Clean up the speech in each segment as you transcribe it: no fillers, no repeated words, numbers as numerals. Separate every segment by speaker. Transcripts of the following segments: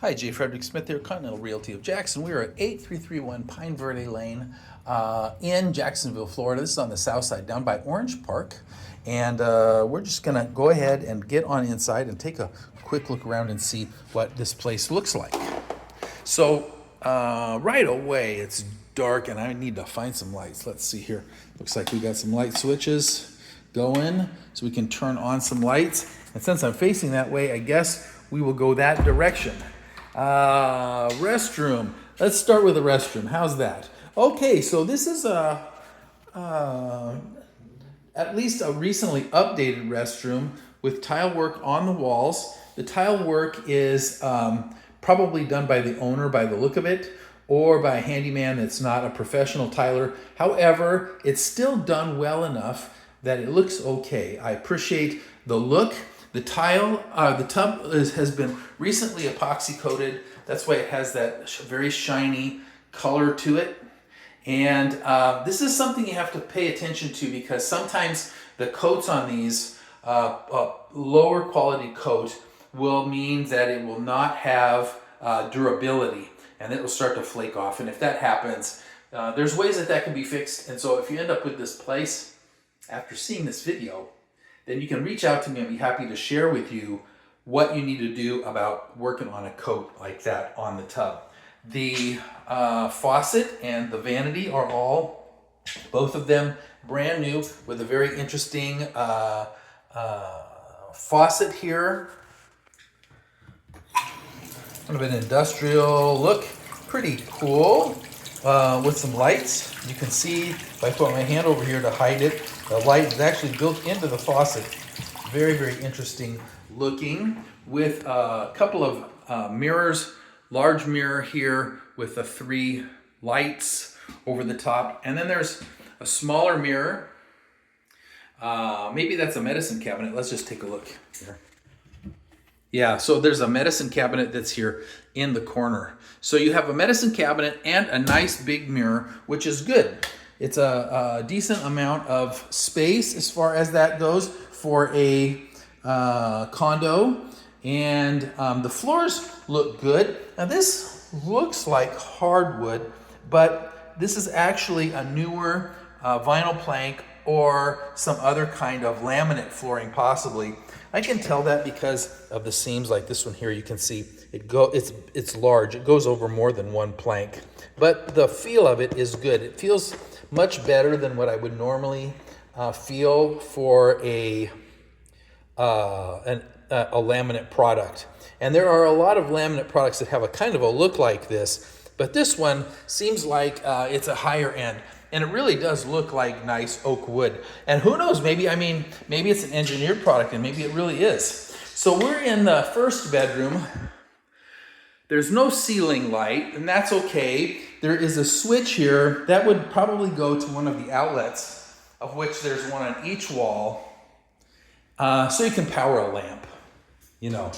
Speaker 1: Hi, J. Frederick Smith here, Continental Realty of Jackson. We are at 8331 Pineverde Lane in Jacksonville, Florida. This is on the south side, down by Orange Park. And we're just going to go ahead and get on inside and take a quick look around and see what this place looks like. So right away, it's dark and I need to find some lights. Let's see here. Looks like we got some light switches going so we can turn on some lights. And since I'm facing that way, I guess we will go that direction. Restroom. Let's start with the restroom. How's that? Okay, so this is at least a recently updated restroom with tile work on the walls. The tile work is probably done by the owner by the look of it, or by a handyman that's not a professional tiler. However, it's still done well enough that it looks okay. I appreciate the look. The tub has been recently epoxy coated. That's why it has that very shiny color to it. And this is something you have to pay attention to because sometimes the coats on these, lower quality coat, will mean that it will not have durability and it will start to flake off. And if that happens, there's ways that can be fixed. And so if you end up with this place after seeing this video, then you can reach out to me. I'd be happy to share with you what you need to do about working on a coat like that on the tub. The faucet and the vanity are both of them brand new with a very interesting faucet here. Kind of an industrial look, pretty cool with some lights. You can see if I put my hand over here to hide it, the light is actually built into the faucet. Very, very interesting looking with a couple of mirrors, large mirror here with the 3 lights over the top. And then there's a smaller mirror. Maybe that's a medicine cabinet. Let's just take a look here. Yeah, so there's a medicine cabinet that's here in the corner. So you have a medicine cabinet and a nice big mirror, which is good. It's a decent amount of space as far as that goes for a condo. And the floors look good. Now this looks like hardwood, but this is actually a newer vinyl plank or some other kind of laminate flooring possibly. I can tell that because of the seams like this one here. You can see it's large. It goes over more than one plank. But the feel of it is good. It feels much better than what I would normally feel for a laminate product. And there are a lot of laminate products that have a kind of a look like this, but this one seems like it's a higher end. And it really does look like nice oak wood. And who knows, maybe it's an engineered product and maybe it really is. So we're in the first bedroom. There's no ceiling light, and that's okay. There is a switch here that would probably go to one of the outlets, of which there's one on each wall. So you can power a lamp, you know.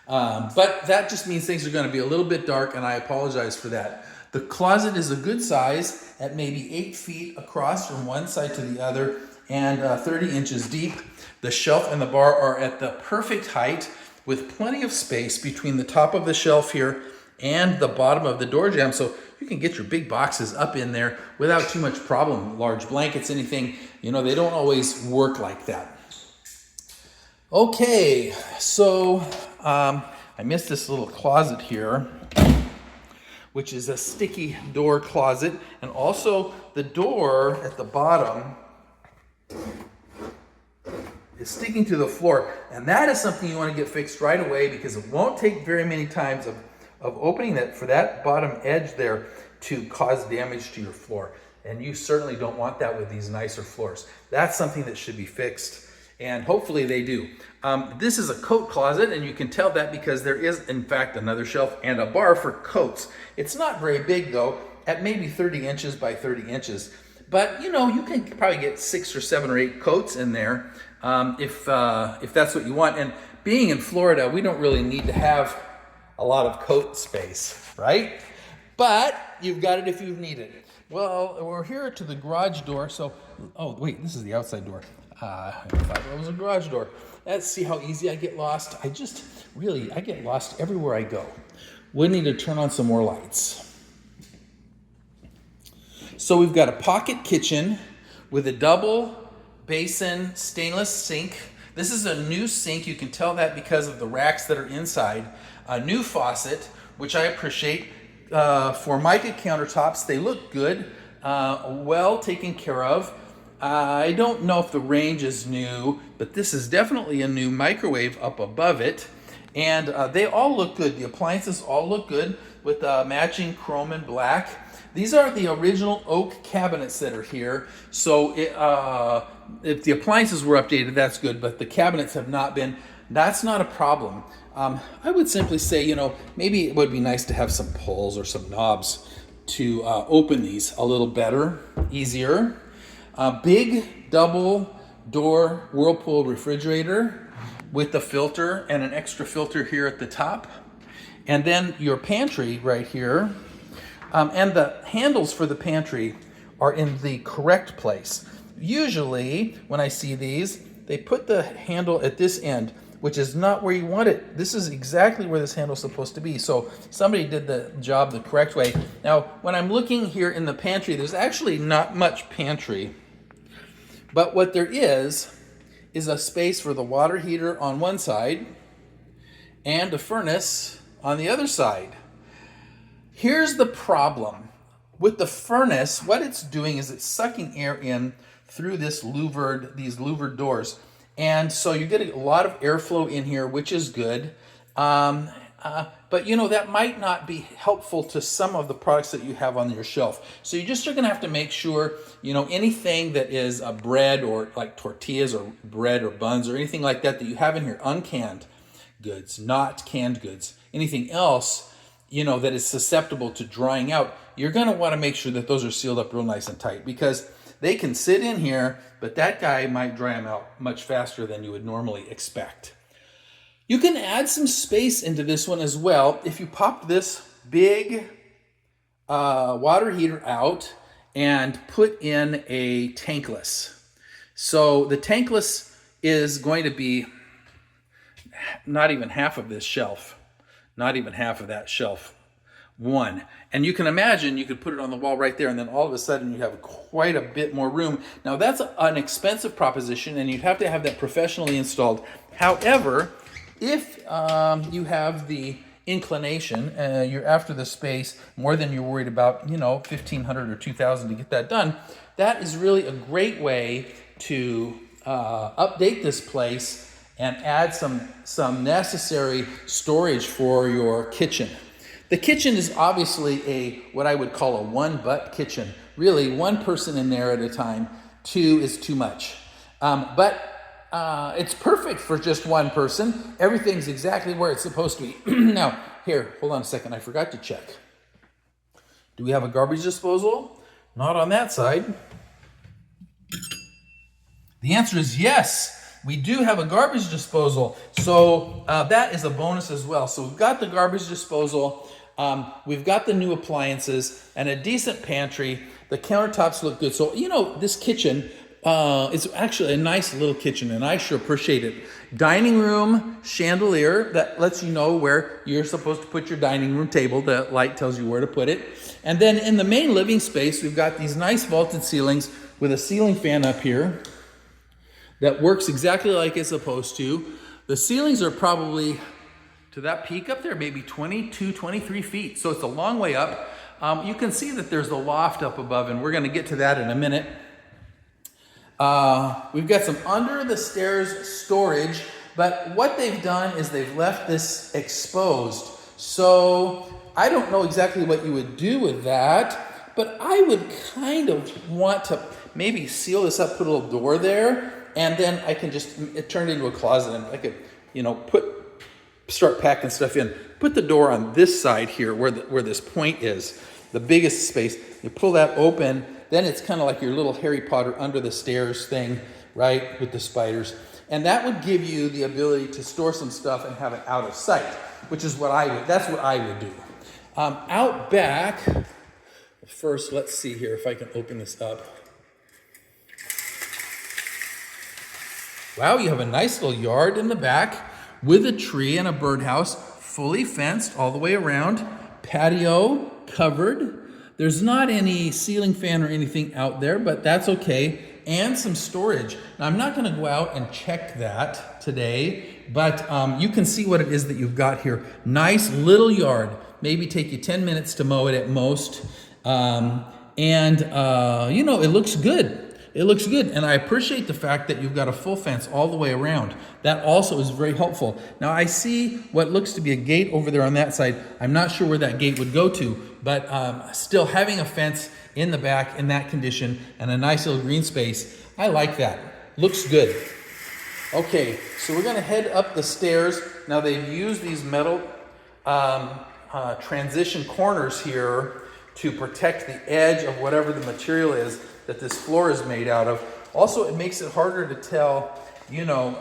Speaker 1: But that just means things are going to be a little bit dark, and I apologize for that. The closet is a good size at maybe 8 feet across from one side to the other and 30 inches deep. The shelf and the bar are at the perfect height with plenty of space between the top of the shelf here and the bottom of the door jamb. So you can get your big boxes up in there without too much problem. Large blankets, anything, you know, they don't always work like that. Okay, so I missed this little closet here, which is a sticky door closet, and also the door at the bottom is sticking to the floor, and that is something you want to get fixed right away because it won't take very many times of opening that for that bottom edge there to cause damage to your floor, and you certainly don't want that with these nicer floors. That's something that should be fixed, and hopefully they do. This is a coat closet, and you can tell that because there is, in fact, another shelf and a bar for coats. It's not very big, though, at maybe 30 inches by 30 inches. But, you know, you can probably get 6 or 7 or 8 coats in there if that's what you want. And being in Florida, we don't really need to have a lot of coat space, right? But you've got it if you need it. Well, we're here to the garage door. So, oh, wait, this is the outside door. I thought it was a garage door. Let's see how easy I get lost. I get lost everywhere I go. We need to turn on some more lights. So we've got a pocket kitchen with a double basin stainless sink. This is a new sink. You can tell that because of the racks that are inside. A new faucet, which I appreciate. Formica countertops, they look good, well taken care of. I don't know if the range is new, but this is definitely a new microwave up above it. And they all look good. The appliances all look good with matching chrome and black. These are the original oak cabinets that are here. So if the appliances were updated, that's good, but the cabinets have not been. That's not a problem. I would simply say, you know, maybe it would be nice to have some pulls or some knobs to open these a little better, easier. Big double door Whirlpool refrigerator with the filter and an extra filter here at the top. And then your pantry right here. And the handles for the pantry are in the correct place. Usually, when I see these, they put the handle at this end, which is not where you want it. This is exactly where this handle is supposed to be. So somebody did the job the correct way. Now, when I'm looking here in the pantry, there's actually not much pantry. But what there is a space for the water heater on one side and a furnace on the other side. Here's the problem. With the furnace, what it's doing is it's sucking air in through these louvered doors. And so you get a lot of airflow in here, which is good. But you know, that might not be helpful to some of the products that you have on your shelf. So you just are gonna have to make sure, you know, anything that is a bread or like tortillas or bread or buns or anything like that that you have in here, uncanned goods, not canned goods, anything else, you know, that is susceptible to drying out, you're going to want to make sure that those are sealed up real nice and tight, because they can sit in here, but that guy might dry them out much faster than you would normally expect. You can add some space into this one as well. If you pop this big water heater out and put in a tankless. So the tankless is going to be not even half of this shelf. Not even half of that shelf. One. And you can imagine you could put it on the wall right there, and then all of a sudden you have quite a bit more room. Now that's an expensive proposition, and you'd have to have that professionally installed. However, if you have the inclination, you're after the space more than you're worried about, you know, $1,500 or $2,000 to get that done, that is really a great way to update this place and add some necessary storage for your kitchen. The kitchen is obviously what I would call a one-butt kitchen. Really, one person in there at a time. Two is too much. But it's perfect for just one person. Everything's exactly where it's supposed to be. Now, here, hold on a second. I forgot to check. Do we have a garbage disposal? Not on that side. The answer is yes. We do have a garbage disposal, so that is a bonus as well. So we've got the garbage disposal, we've got the new appliances, and a decent pantry. The countertops look good. So, you know, this kitchen is actually a nice little kitchen, and I sure appreciate it. Dining room chandelier that lets you know where you're supposed to put your dining room table. The light tells you where to put it. And then in the main living space, we've got these nice vaulted ceilings with a ceiling fan up here that works exactly like it's supposed to. The ceilings are probably, to that peak up there, maybe 22, 23 feet. So it's a long way up. You can see that there's a loft up above, and we're gonna get to that in a minute. We've got some under the stairs storage, but what they've done is they've left this exposed. So I don't know exactly what you would do with that, but I would kind of want to maybe seal this up, put a little door there, and then I can just, it turned into a closet, and I could, you know, start packing stuff in. Put the door on this side here where this point is, the biggest space. You pull that open, then it's kind of like your little Harry Potter under the stairs thing, right, with the spiders. And that would give you the ability to store some stuff and have it out of sight, which is that's what I would do. Out back, first, let's see here if I can open this up. Wow, you have a nice little yard in the back with a tree and a birdhouse, fully fenced all the way around, patio covered. There's not any ceiling fan or anything out there, but that's okay, and some storage. Now, I'm not gonna go out and check that today, but you can see what it is that you've got here. Nice little yard, maybe take you 10 minutes to mow it at most, you know, it looks good. It looks good, and I appreciate the fact that you've got a full fence all the way around. That also is very helpful. Now I see what looks to be a gate over there on that side. I'm not sure where that gate would go to, but still having a fence in the back in that condition and a nice little green space, I like that. Looks good. Okay, so we're gonna head up the stairs. Now they've used these metal transition corners here to protect the edge of whatever the material is that this floor is made out of. Also, it makes it harder to tell, you know,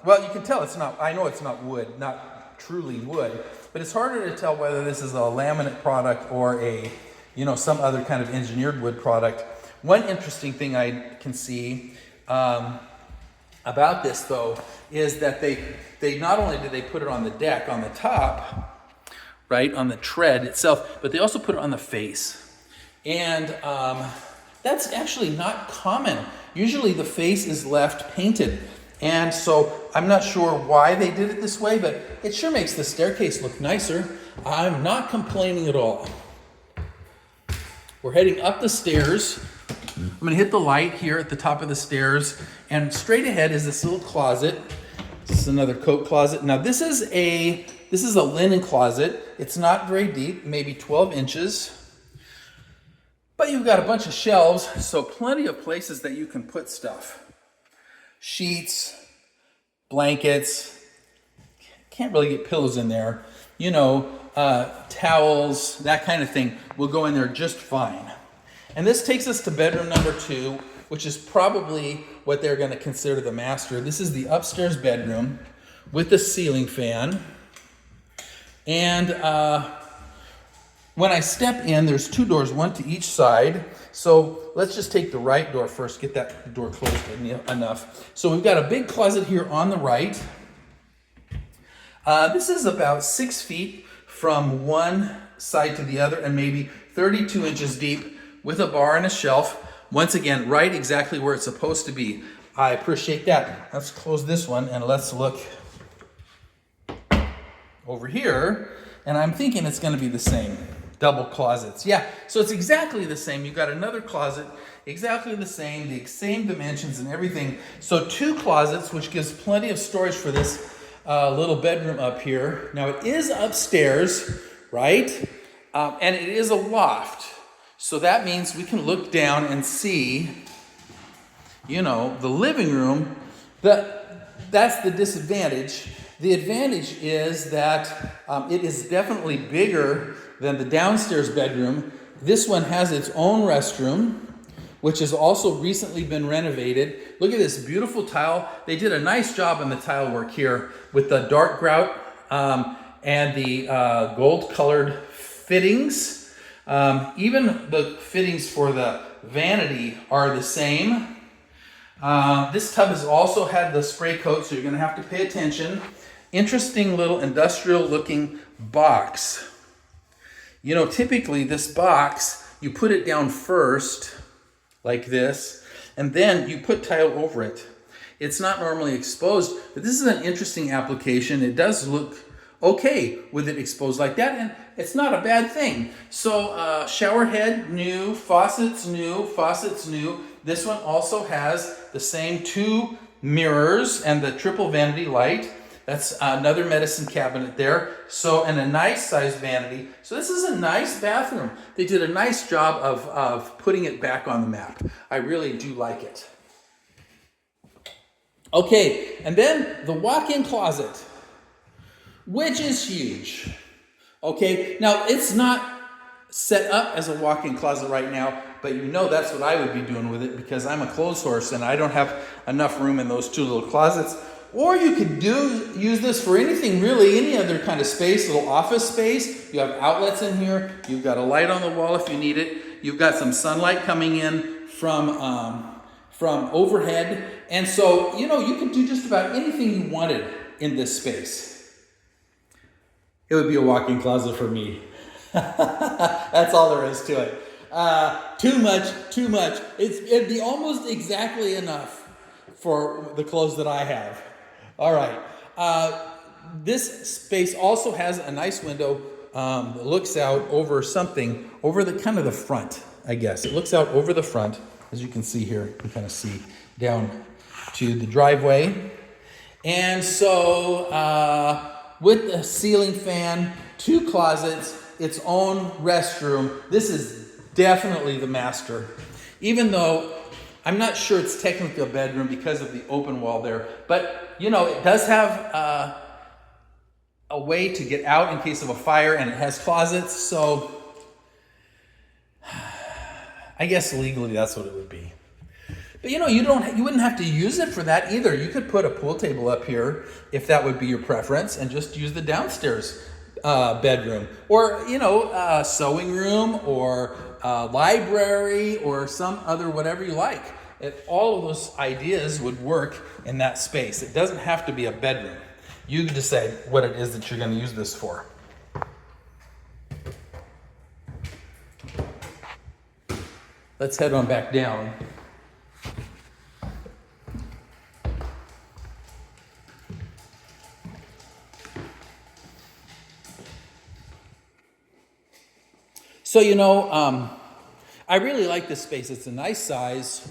Speaker 1: well, you can tell it's not, I know it's not wood, not truly wood, but it's harder to tell whether this is a laminate product or a, you know, some other kind of engineered wood product. One interesting thing I can see about this, though, is that they not only did they put it on the deck, on the top, right, on the tread itself, but they also put it on the face. And that's actually not common. Usually the face is left painted. And so I'm not sure why they did it this way, but it sure makes the staircase look nicer. I'm not complaining at all. We're heading up the stairs. I'm gonna hit the light here at the top of the stairs, and straight ahead is this little closet. This is another coat closet. Now this is a linen closet. It's not very deep, maybe 12 inches. But you've got a bunch of shelves, so plenty of places that you can put stuff. Sheets, blankets, can't really get pillows in there. You know, towels, that kind of thing will go in there just fine. And this takes us to bedroom number 2, which is probably what they're gonna consider the master. This is the upstairs bedroom with the ceiling fan. And when I step in, there's 2 doors, one to each side. So let's just take the right door first, get that door closed enough. So we've got a big closet here on the right. This is about 6 feet from one side to the other and maybe 32 inches deep with a bar and a shelf. Once again, right exactly where it's supposed to be. I appreciate that. Let's close this one and let's look over here. And I'm thinking it's gonna be the same. Double closets. Yeah, so it's exactly the same. You've got another closet, exactly the same dimensions and everything. So 2 closets, which gives plenty of storage for this little bedroom up here. Now it is upstairs, right? And it is a loft. So that means we can look down and see, you know, the living room. That's the disadvantage. The advantage is that it is definitely bigger than the downstairs bedroom. This one has its own restroom, which has also recently been renovated. Look at this beautiful tile. They did a nice job on the tile work here with the dark grout and the gold colored fittings. Even the fittings for the vanity are the same. This tub has also had the spray coat, so you're gonna have to pay attention. Interesting little industrial looking box. You know, typically this box, you put it down first, like this, and then you put tile over it. It's not normally exposed, but this is an interesting application. It does look okay with it exposed like that, and it's not a bad thing. So shower head, new, faucets, new, faucets, new. This one also has the same 2 mirrors and the triple vanity light. That's another medicine cabinet there. So, and a nice size vanity. So this is a nice bathroom. They did a nice job of putting it back on the map. I really do like it. Okay, and then the walk-in closet, which is huge. Okay, now it's not set up as a walk-in closet right now, but you know that's what I would be doing with it because I'm a clothes horse and I don't have enough room in those 2 little closets. Or you could use this for anything really, any other kind of space, little office space. You have outlets in here. You've got a light on the wall if you need it. You've got some sunlight coming in from from overhead. And so, you know, you could do just about anything you wanted in this space. It would be a walk-in closet for me. That's all there is to it. Too much. It'd be almost exactly enough for the clothes that I have. All right. This space also has a nice window that looks out over something, over the kind of the front, I guess. It looks out over the front, as you can see here. You can kind of see down to the driveway. And so with the ceiling fan, 2 closets, its own restroom, this is definitely the master. Even though I'm not sure it's technically a bedroom because of the open wall there. But, you know, it does have a way to get out in case of a fire, and it has closets. So I guess legally that's what it would be. But, you know, you wouldn't have to use it for that either. You could put a pool table up here if that would be your preference and just use the downstairs bedroom. Or, you know, sewing room or library or some other whatever you like. All of those ideas would work in that space. It doesn't have to be a bedroom. You decide what it is that you're going to use this for. Let's head on back down. So, you know, I really like this space. It's a nice size,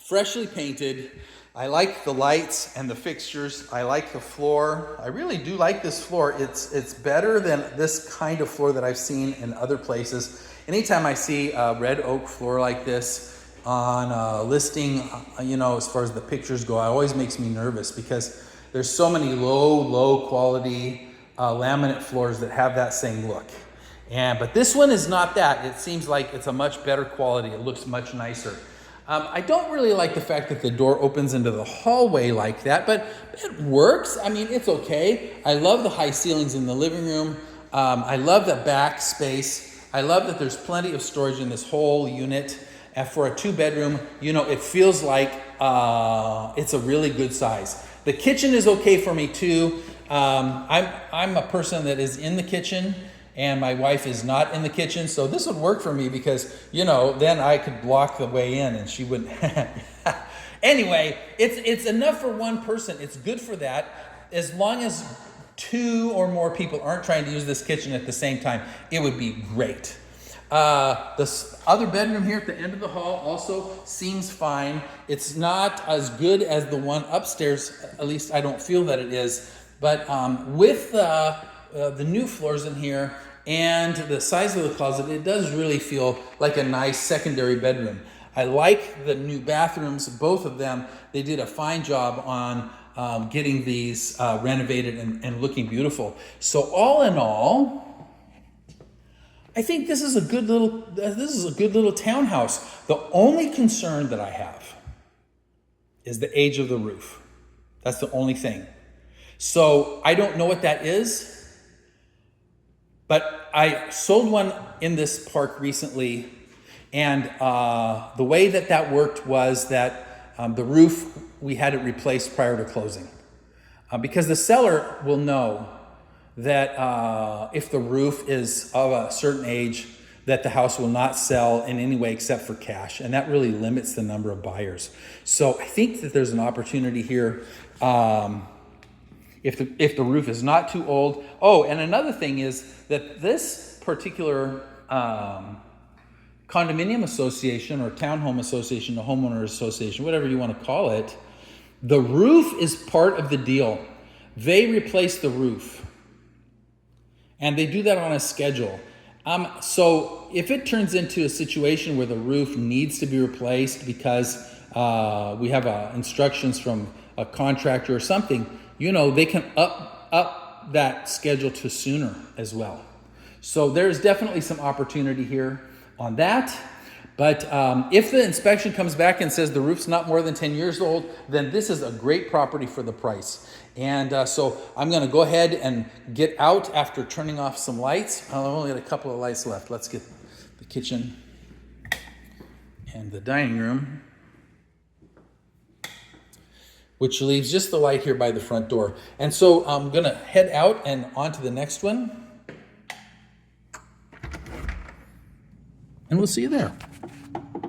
Speaker 1: freshly painted. I like the lights and the fixtures. I like the floor. I really do like this floor. It's better than this kind of floor that I've seen in other places. Anytime I see a red oak floor like this on a listing, you know, as far as the pictures go, it always makes me nervous because there's so many low quality laminate floors that have that same look. But this one is not that. It seems like it's a much better quality. It looks much nicer. I don't really like the fact that the door opens into the hallway like that, but it works. I mean, it's okay. I love the high ceilings in the living room. I love the back space. I love that there's plenty of storage in this whole unit. And for a 2-bedroom, you know, it feels like it's a really good size. The kitchen is okay for me too. I'm a person that is in the kitchen, and my wife is not in the kitchen, so this would work for me because, you know, then I could block the way in and she wouldn't. Anyway, it's enough for one person. It's good for that. As long as 2 or more people aren't trying to use this kitchen at the same time, it would be great. This other bedroom here at the end of the hall also seems fine. It's not as good as the one upstairs, at least I don't feel that it is. But with the new floors in here and the size of the closet, it does really feel like a nice secondary bedroom. I like the new bathrooms, both of them. They did a fine job on getting these renovated and looking beautiful. So all in all, I think this is a good little townhouse. The only concern that I have is the age of the roof. That's the only thing. So I don't know what that is, but I sold one in this park recently, and the way that worked was that the roof, we had it replaced prior to closing. Because the seller will know that if the roof is of a certain age, that the house will not sell in any way except for cash, and that really limits the number of buyers. So I think that there's an opportunity here. If the roof is not too old. Oh, and another thing is that this particular condominium association or townhome association, a homeowner association, whatever you want to call it, the roof is part of the deal. They replace the roof. And they do that on a schedule. So if it turns into a situation where the roof needs to be replaced because we have instructions from a contractor or something, you know, they can up that schedule to sooner as well. So there's definitely some opportunity here on that. But if the inspection comes back and says the roof's not more than 10 years old, then this is a great property for the price. And so I'm going to go ahead and get out after turning off some lights. I've only got a couple of lights left. Let's get the kitchen and the dining room. which leaves just the light here by the front door. And so I'm gonna head out and on to the next one. And we'll see you there.